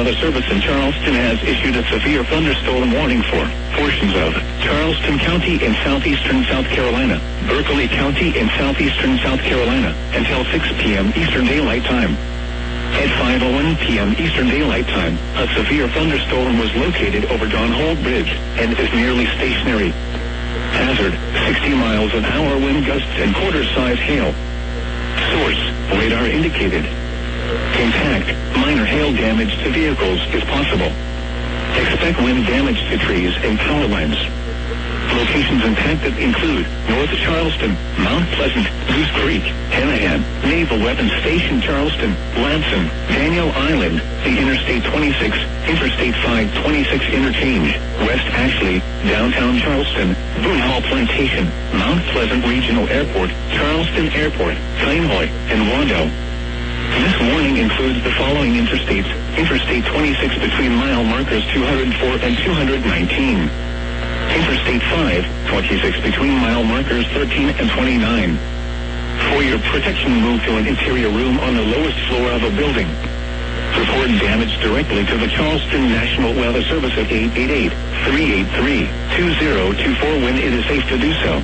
Weather Service in Charleston has issued a severe thunderstorm warning for portions of Charleston County in southeastern South Carolina, Berkeley County in southeastern South Carolina, until 6 p.m. Eastern Daylight Time. At 5:01 p.m. Eastern Daylight Time, a severe thunderstorm was located over Don Holt Bridge and is nearly stationary. Hazard, 60 miles an hour wind gusts and quarter-size hail. Source, radar indicated. Impact, minor hail damage to vehicles is possible. Expect wind damage to trees and power lines. Locations impacted include North Charleston, Mount Pleasant, Goose Creek, Hanahan, Naval Weapons Station Charleston, Lamson, Daniel Island, the Interstate 26, Interstate 526 interchange, West Ashley, downtown Charleston, Boone Hall Plantation, Mount Pleasant Regional Airport, Charleston Airport, Kleinhoy, and Wando. This warning includes the following interstates: Interstate 26 between mile markers 204 and 219. Interstate 526 between mile markers 13 and 29. For your protection, move to an interior room on the lowest floor of a building. Report damage directly to the Charleston National Weather Service at 888-383-2024 when it is safe to do so.